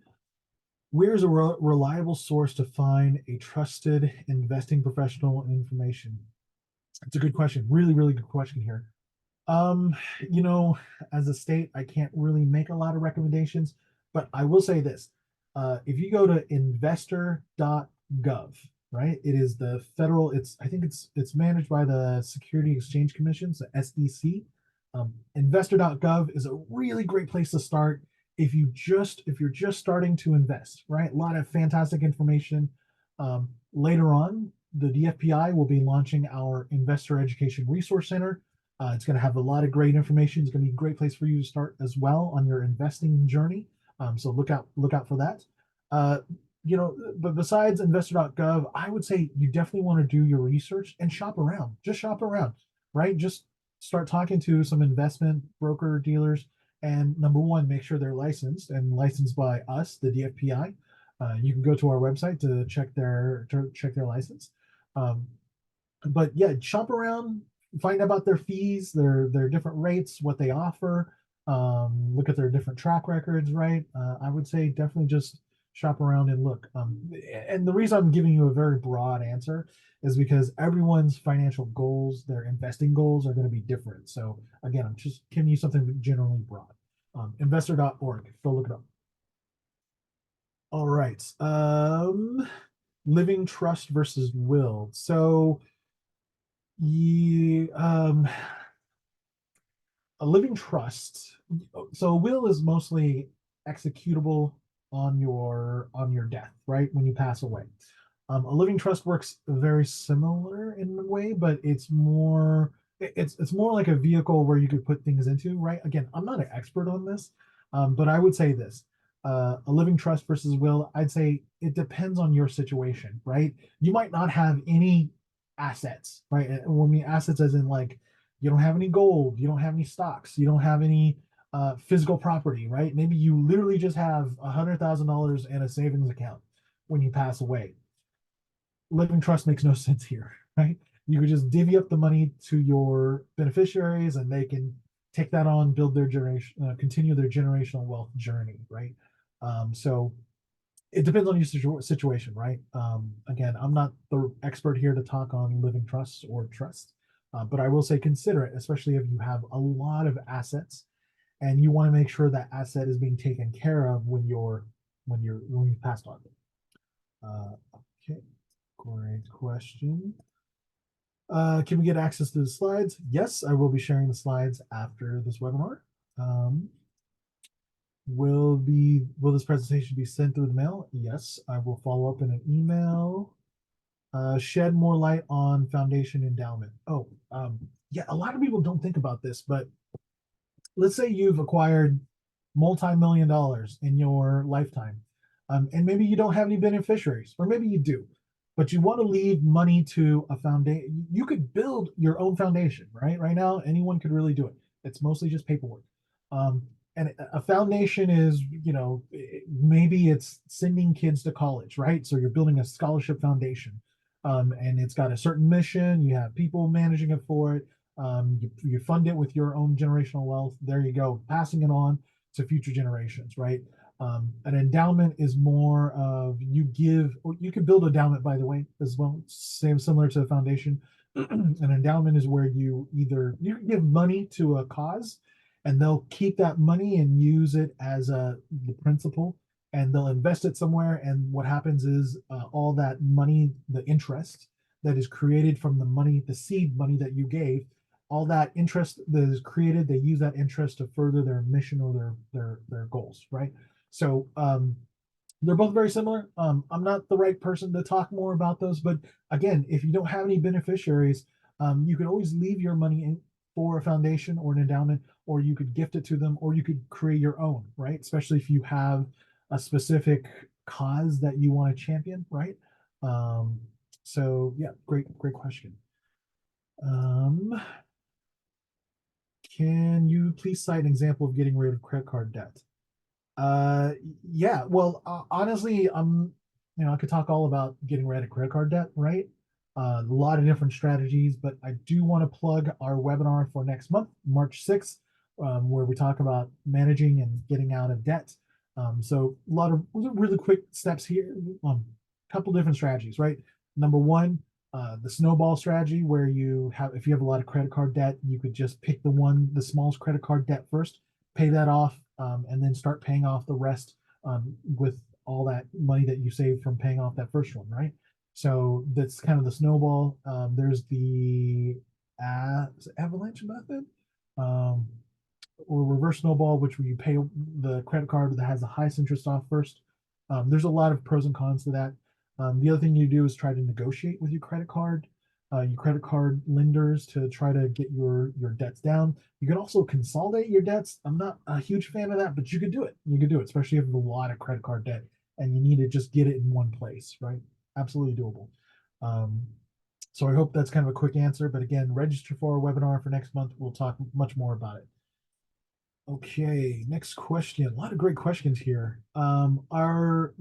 Where's a reliable source to find a trusted investing professional information? It's a good question. Really, really good question here. Um, you know, as a state, I can't really make a lot of recommendations, but I will say this. If you go to investor.gov, right? It is the federal, I think it's managed by the Security Exchange Commission, so SEC. Investor.gov is a really great place to start if you're just starting to invest, right? A lot of fantastic information. Later on, the DFPI will be launching our Investor Education Resource Center. It's going to have a lot of great information. It's going to be a great place for you to start as well on your investing journey. So look out for that. But besides investor.gov, I would say you definitely want to do your research and shop around. Just shop around, right? Just start talking to some investment broker dealers. And number one, make sure they're licensed and licensed by us, the DFPI. You can go to our website to check their license. But yeah, shop around, find out about their fees, their different rates, what they offer. Look at their different track records, right? I would say definitely just shop around and look. And the reason I'm giving you a very broad answer is because everyone's financial goals, their investing goals are going to be different. So again, I'm just giving you something generally broad. Investor.org, go look it up. All right. Living trust versus will. So a living trust. So a will is mostly executable on your death, right? When you pass away. A living trust works very similar in a way, but it's more like a vehicle where you could put things into, right? Again, I'm not an expert on this, but I would say this. A living trust versus will, I'd say it depends on your situation, right? You might not have any assets, right? And when I mean assets as in like you don't have any gold, you don't have any stocks, you don't have any physical property, right? Maybe you literally just have $100,000 in a savings account when you pass away. Living trust makes no sense here, right? You could just divvy up the money to your beneficiaries and they can take that on, build their generation, continue their generational wealth journey, right? So it depends on your situation, right? Again, I'm not the expert here to talk on living trusts or trust, but I will say consider it, especially if you have a lot of assets and you want to make sure that asset is being taken care of when you've passed on. Okay, great question. Can we get access to the slides? Yes, I will be sharing the slides after this webinar. Will this presentation be sent through the mail? Yes, I will follow up in an email. Shed more light on foundation endowment. Yeah, a lot of people don't think about this, but let's say you've acquired multi-million dollars in your lifetime, and maybe you don't have any beneficiaries, or maybe you do, but you want to leave money to a foundation. You could build your own foundation, right? Right now, anyone could really do it. It's mostly just paperwork. And a foundation is, maybe it's sending kids to college, right? So you're building a scholarship foundation, and it's got a certain mission. You have people managing it for it. You fund it with your own generational wealth. There you go, passing it on to future generations, right? An endowment is more of you give, or you could build endowment, by the way, as well, same similar to the foundation. An endowment is where you can give money to a cause, and they'll keep that money and use it as the principal, and they'll invest it somewhere. And what happens is all that money, the interest that is created from the money, the seed money that you gave, all that interest that is created, they use that interest to further their mission or their goals, right? So they're both very similar. I'm not the right person to talk more about those, but again, if you don't have any beneficiaries, you can always leave your money in for a foundation or an endowment, or you could gift it to them, or you could create your own, right? Especially if you have a specific cause that you want to champion, right? Um, so yeah, great question. Um, can you please cite an example of getting rid of credit card debt? Uh, yeah. Well, honestly, I could talk all about getting rid of credit card debt, right? A lot of different strategies, but I do want to plug our webinar for next month, March 6th, where we talk about managing and getting out of debt. So a lot of really quick steps here. A couple different strategies, right? Number one, the snowball strategy, where if you have a lot of credit card debt, you could just pick the smallest credit card debt first, pay that off, and then start paying off the rest with all that money that you saved from paying off that first one, right? So that's kind of the snowball. There's the avalanche method, um, or reverse snowball, which you pay the credit card that has the highest interest off first. There's a lot of pros and cons to that. The other thing you do is try to negotiate with your credit card lenders to try to get your debts down. You can also consolidate your debts. I'm not a huge fan of that, but you could do it. You could do it, especially if you have a lot of credit card debt and you need to just get it in one place, right? Absolutely doable. Um, so I hope that's kind of a quick answer. But again, register for our webinar for next month. We'll talk much more about it. Okay, next question. A lot of great questions here. Are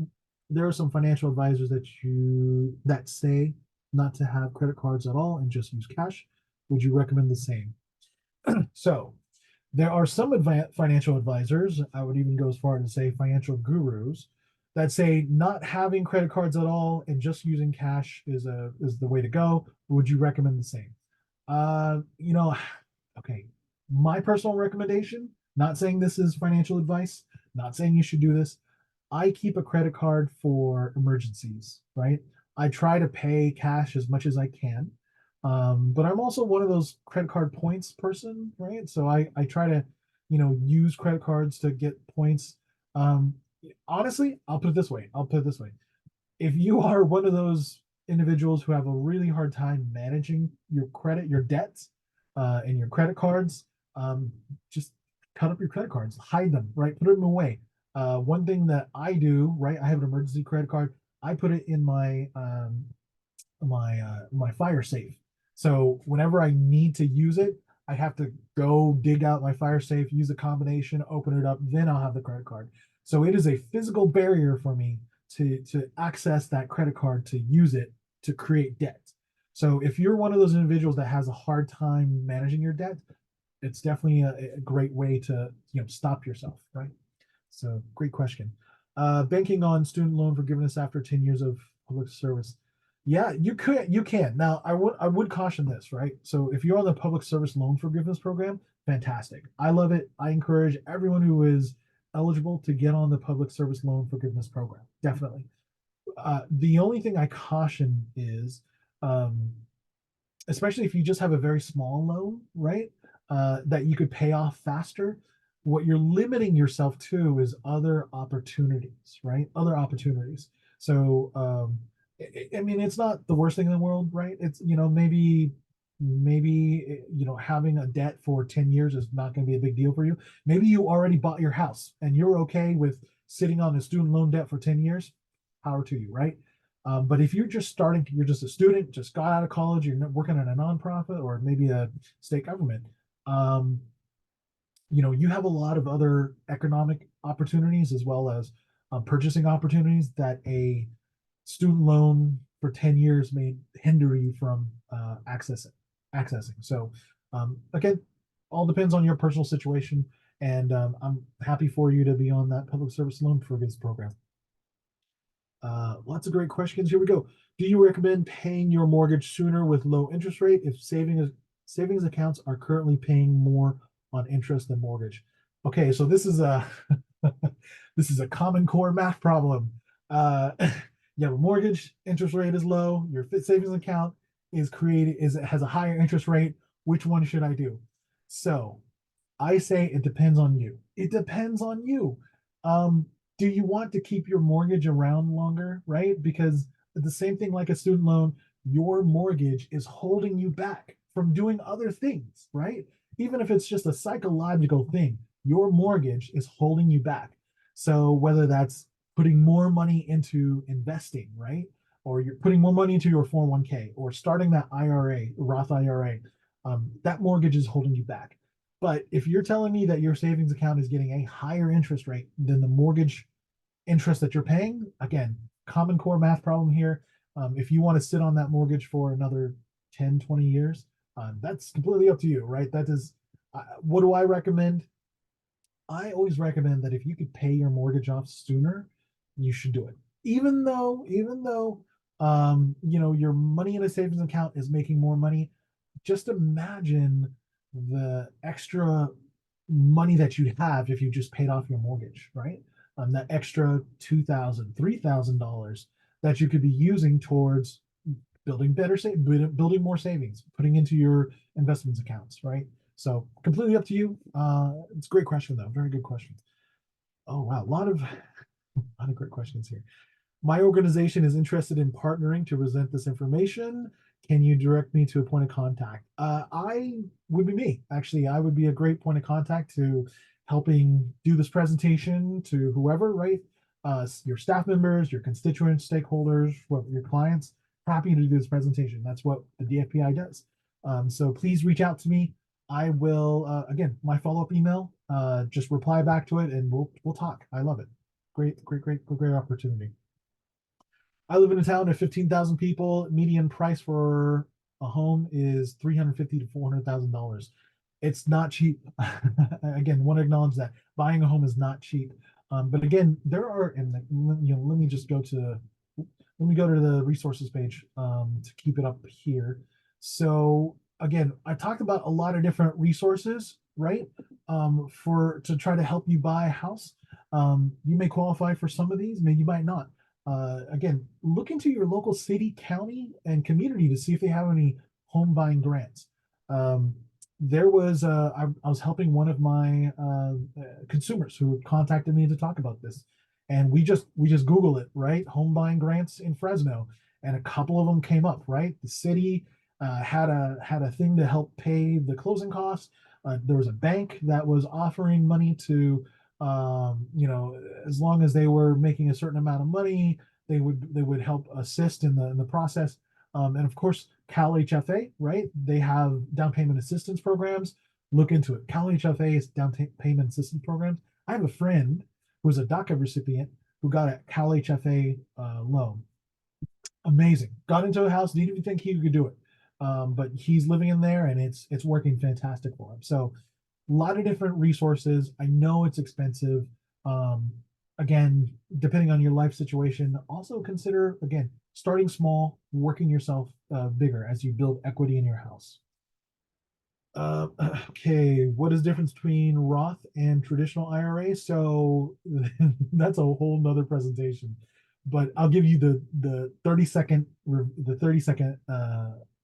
there are some financial advisors that say not to have credit cards at all and just use cash? Would you recommend the same? So there are some financial advisors, I would even go as far as to say financial gurus, that say not having credit cards at all and just using cash is the way to go. Would you recommend the same? Uh, you know, okay, my personal recommendation, not saying this is financial advice, not saying you should do this. I keep a credit card for emergencies, right? I try to pay cash as much as I can. But I'm also one of those credit card points person, right? So I try to, use credit cards to get points. Um, Honestly, I'll put it this way. I'll put it this way. If you are one of those individuals who have a really hard time managing your debts, and your credit cards, just cut up your credit cards, hide them, right? Put them away. One thing that I do, right? I have an emergency credit card. I put it in my fire safe. So whenever I need to use it, I have to go dig out my fire safe, use a combination, open it up, then I'll have the credit card. So it is a physical barrier for me to access that credit card, to use it to create debt. So if you're one of those individuals that has a hard time managing your debt, it's definitely a great way to stop yourself, right? So great question. Banking on student loan forgiveness after 10 years of public service. Yeah, you can. Now, I would caution this, right? So if you're on the public service loan forgiveness program, fantastic. I love it. I encourage everyone who is eligible to get on the public service loan forgiveness program. Definitely. The only thing I caution is, um, especially if you just have a very small loan, right? That you could pay off faster. What you're limiting yourself to is other opportunities, right? Other opportunities. So, I mean, it's not the worst thing in the world, right? It's, maybe, having a debt for 10 years is not going to be a big deal for you. Maybe you already bought your house and you're okay with sitting on a student loan debt for 10 years. Power to you, right? But if you're just a student, just got out of college, you're working at a nonprofit or maybe a state government, um, you have a lot of other economic opportunities as well as purchasing opportunities that a student loan for 10 years may hinder you from accessing. So again, all depends on your personal situation. And I'm happy for you to be on that public service loan forgiveness program. Lots of great questions. Here we go. Do you recommend paying your mortgage sooner with low interest rate if savings accounts are currently paying more on interest than mortgage? Okay, so this is a this is a common core math problem. You have a mortgage, interest rate is low, your savings account has a higher interest rate. Which one should I do? So I say it depends on you. It depends on you. Um, do you want to keep your mortgage around longer, right? Because the same thing like a student loan, your mortgage is holding you back from doing other things, right? Even if it's just a psychological thing, your mortgage is holding you back. So whether that's putting more money into investing, right? Or you're putting more money into your 401k or starting that IRA, Roth IRA, that mortgage is holding you back. But if you're telling me that your savings account is getting a higher interest rate than the mortgage interest that you're paying, again, common core math problem here. If you want to sit on that mortgage for another 10, 20 years, that's completely up to you, right? That is, what do I recommend? I always recommend that if you could pay your mortgage off sooner, you should do it. Even though, your money in a savings account is making more money, just imagine the extra money that you'd have if you just paid off your mortgage, right? That extra $2,000, $3,000 that you could be using towards building more savings, putting into your investments accounts, right? So completely up to you. It's a great question though, very good question. Oh wow, a lot of great questions here. My organization is interested in partnering to present this information. Can you direct me to a point of contact? I would be me. Actually, I would be a great point of contact to helping do this presentation to whoever, right? Your staff members, your constituents, stakeholders, your clients. Happy to do this presentation. That's what the DFPI does. So please reach out to me. I will, again, my follow-up email, just reply back to it and we'll talk. I love it. Great opportunity. I live in a town of 15,000 people. Median price for a home is 350 to $400,000. It's not cheap. Again, want to acknowledge that buying a home is not cheap. But again, there are, and let me just go to the resources page to keep it up here. So again, I talked about a lot of different resources, right? For to try to help you buy a house. You may qualify for some of these, maybe you might not. Again, look into your local city, county, and community to see if they have any home buying grants. I was helping one of my consumers who contacted me to talk about this, and we just Google it, right? Home buying grants in Fresno, and a couple of them came up, right? The city had a thing to help pay the closing costs. There was a bank that was offering money to as long as they were making a certain amount of money, they would help assist in the process. And of course, Cal HFA, right? They have down payment assistance programs. Look into it. Cal HFA's down payment assistance programs. I have a friend who was a DACA recipient who got a Cal HFA loan. Amazing. Got into a house. Didn't even think he could do it. But he's living in there, and it's working fantastic for him. So a lot of different resources. I know it's expensive. Um, Again, depending on your life situation, also consider, again, starting small, working yourself bigger as you build equity in your house. Uh, okay, what is the difference between Roth and traditional IRA? So that's a whole nother presentation, but I'll give you the 30-second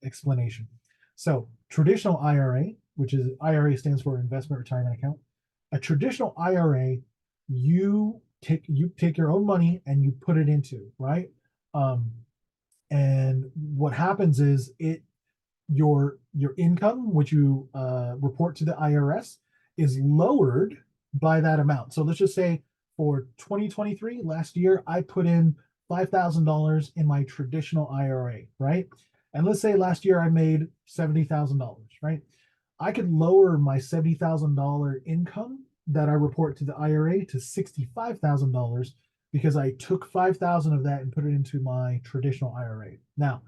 explanation. So traditional IRA, which is IRA stands for investment retirement account. A traditional IRA, you take your own money and you put it into, right? Um, and what happens is your income, which you report to the IRS, is lowered by that amount. So let's just say for 2023, last year, I put in $5,000 in my traditional IRA, right? And let's say last year I made $70,000, right? I could lower my $70,000 income that I report to the IRA to $65,000 because I took 5,000 of that and put it into my traditional IRA. Now,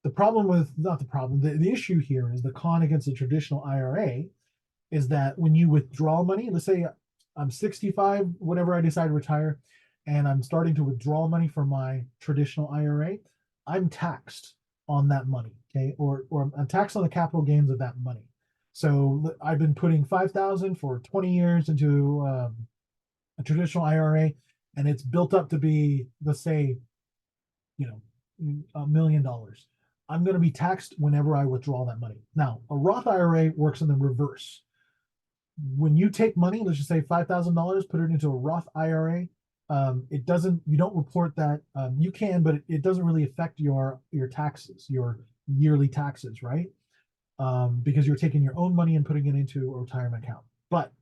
the problem with not the problem, the issue here is the con against the traditional IRA is that when you withdraw money, let's say I'm 65, whenever I decide to retire, and I'm starting to withdraw money from my traditional IRA, I'm taxed on that money, okay? Or I'm taxed on the capital gains of that money. So I've been putting 5,000 for 20 years into a traditional IRA, and it's built up to be, let's say, you know, $1 million. I'm going to be taxed whenever I withdraw that money. Now, a Roth IRA works in the reverse. When you take money, let's just say $5,000, put it into a Roth IRA. It doesn't. You don't report that. You can, but it doesn't really affect your taxes, your yearly taxes, right? Because you're taking your own money and putting it into a retirement account. But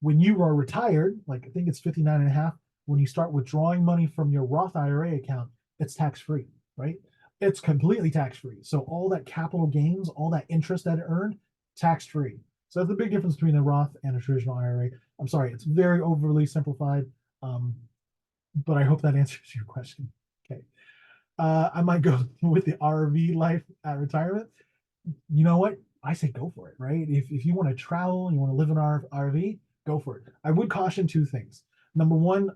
when you are retired, like I think it's 59 and a half, when you start withdrawing money from your Roth IRA account, it's tax free, right? It's completely tax free. So all that capital gains, all that interest that it earned, tax free. So that's the big difference between a Roth and a traditional IRA. I'm sorry, it's very overly simplified, um, but I hope that answers your question. Okay. I might go with the RV life at retirement. You know what? I say go for it, right? If you want to travel, you want to live in our RV, go for it. I would caution two things. Number one,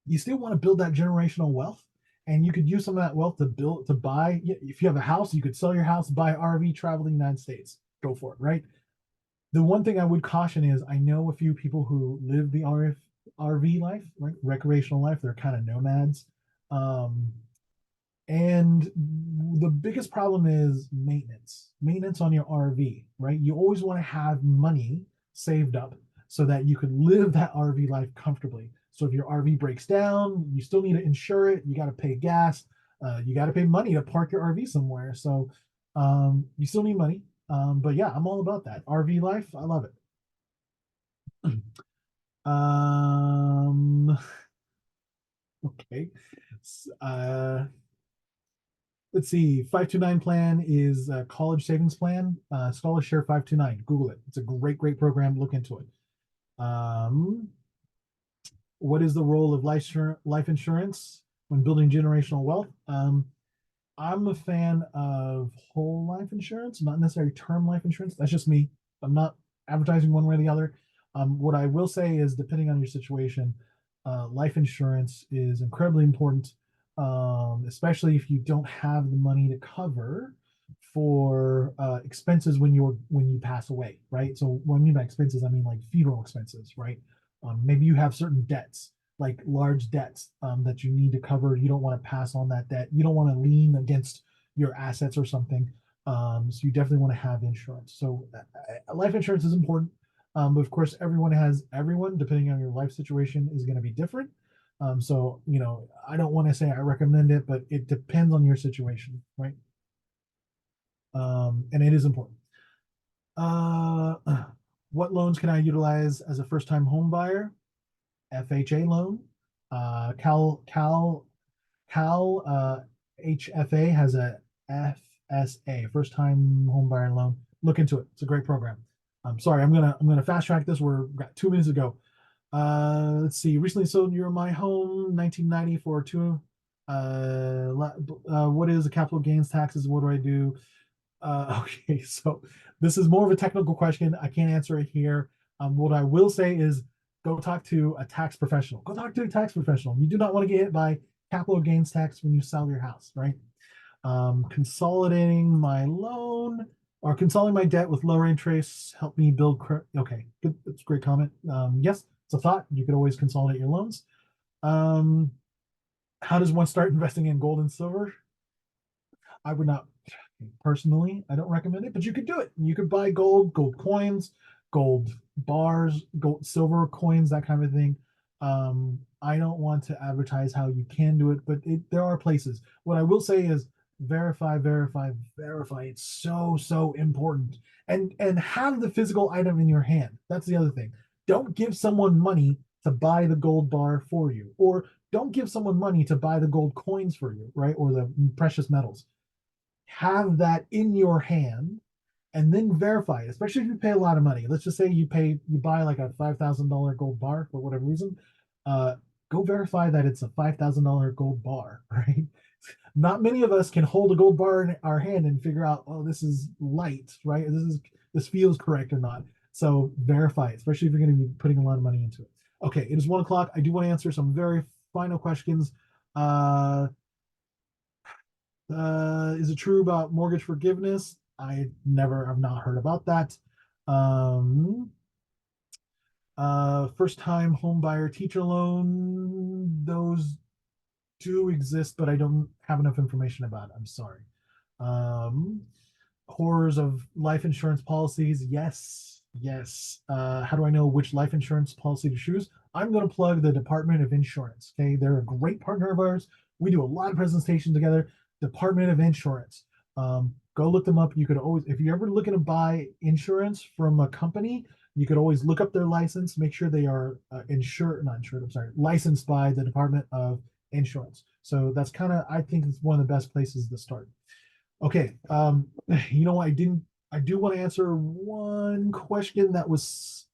you still want to build that generational wealth, and you could use some of that wealth to buy. If you have a house, you could sell your house, buy an RV, travel the United States. Go for it, right? The one thing I would caution is I know a few people who live the RV life, right? Recreational life. They're kind of nomads. Um, and the biggest problem is maintenance on your RV, right? You always want to have money saved up so that you can live that RV life comfortably. So if your RV breaks down, you still need to insure it. You got to pay gas. You got to pay money to park your RV somewhere. So you still need money. But yeah, I'm all about that. RV life, I love it. um, okay. Let's see, 529 plan is a college savings plan. Scholarshare 529. Google it. It's a great program. Look into it. Um, what is the role of life insurance when building generational wealth? I'm a fan of whole life insurance, not necessarily term life insurance. That's just me. I'm not advertising one way or the other. What I will say is, depending on your situation, life insurance is incredibly important, especially if you don't have the money to cover for expenses when you pass away, right? So what I mean by expenses, I mean like funeral expenses, right? Maybe you have certain debts, like large debts that you need to cover. You don't want to pass on that debt. You don't want to lean against your assets or something. So you definitely want to have insurance. So life insurance is important. But of course, everyone, depending on your life situation, is going to be different. So, I don't want to say I recommend it, but it depends on your situation, right? And it is important. Uh, what loans can I utilize as a first-time home buyer? FHA loan. Cal HFA has a FSA, first time home buyer loan. Look into it. It's a great program. I'm sorry, I'm gonna fast track this. We're got 2 minutes ago. Let's see. Recently sold your my home 1990 for two. What is the capital gains taxes? What do I do? Okay, so this is more of a technical question. I can't answer it here. What I will say is go talk to a tax professional. Go talk to a tax professional. You do not want to get hit by capital gains tax when you sell your house, right? Consolidating my loan or consolidating my debt with lower interests help me build. Okay, good. That's a great comment. Yes, it's a thought. You could always consolidate your loans. Um, how does one start investing in gold and silver? I would not personally. I don't recommend it, but you could do it. You could buy gold coins, gold bars, gold, silver coins, that kind of thing. I don't want to advertise how you can do it, but there are places. What I will say is verify, verify, verify. It's so important. And have the physical item in your hand. That's the other thing. Don't give someone money to buy the gold bar for you, or don't give someone money to buy the gold coins for you, right? Or the precious metals. Have that in your hand and then verify it, especially if you pay a lot of money. Let's just say you buy like a $5,000 gold bar for whatever reason. Uh, Go verify that it's a $5,000 gold bar, right? Not many of us can hold a gold bar in our hand and figure out, oh, this is light, right? This feels correct or not. So verify it, especially if you're going to be putting a lot of money into it. Okay, it is 1 o'clock. I do want to answer some very final questions. Uh, is it true about mortgage forgiveness? I've not heard about that. Um, First time home buyer teacher loan, those do exist, but I don't have enough information about it. I'm sorry. Um, Horrors of life insurance policies. Yes, yes. How do I know which life insurance policy to choose? I'm going to plug the Department of Insurance. Okay, they're a great partner of ours. We do a lot of presentations together. Department of Insurance. Go look them up. You could always, if you're ever looking to buy insurance from a company, you could always look up their license, make sure they are not insured, I'm sorry, licensed by the Department of Insurance. So that's kind of, I think it's one of the best places to start. Okay, you know, I do want to answer one question that was,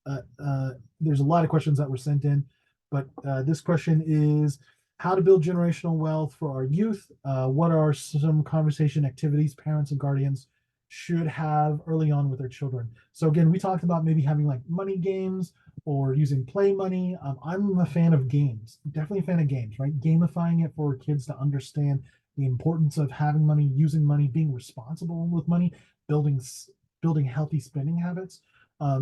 there's a lot of questions that were sent in, but this question is how to build generational wealth for our youth. What are some conversation activities parents and guardians should have early on with their children? So again, we talked about maybe having like money games or using play money. I'm a fan of games, definitely a fan of games, right? Gamifying it for kids to understand the importance of having money, using money, being responsible with money, building building healthy spending habits.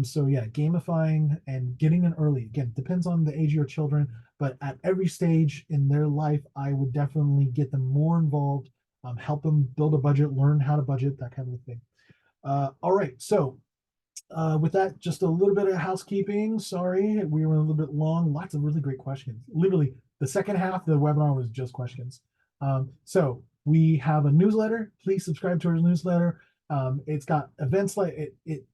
So yeah, gamifying and getting in early. Again, depends on the age of your children, but at every stage in their life, I would definitely get them more involved, help them build a budget, learn how to budget, that kind of thing. All right, so with that, just a little bit of housekeeping. Sorry, we were a little bit long. Lots of really great questions. Literally, the second half of the webinar was just questions. So we have a newsletter. Please subscribe to our newsletter. It's got events like it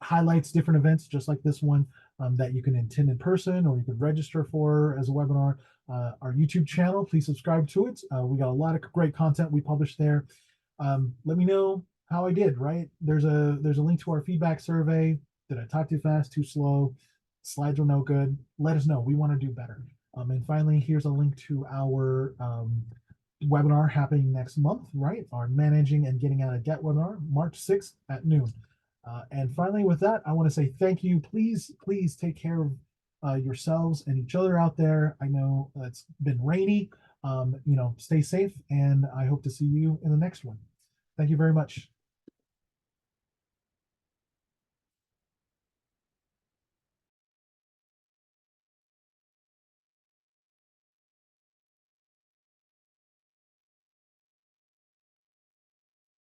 highlights different events, just like this one, that you can attend in person or you could register for as a webinar. Our YouTube channel, please subscribe to it. We got a lot of great content we publish there. Let me know how I did, right? There's a link to our feedback survey. Did I talk too fast, too slow? Slides were no good. Let us know. We want to do better. And finally, here's a link to our webinar happening next month, right? Our Managing and Getting Out of Debt webinar, March 6th at noon. And finally, with that, I want to say thank you. Please, please take care of yourselves and each other out there. I know it's been rainy. You know, stay safe, and I hope to see you in the next one. Thank you very much.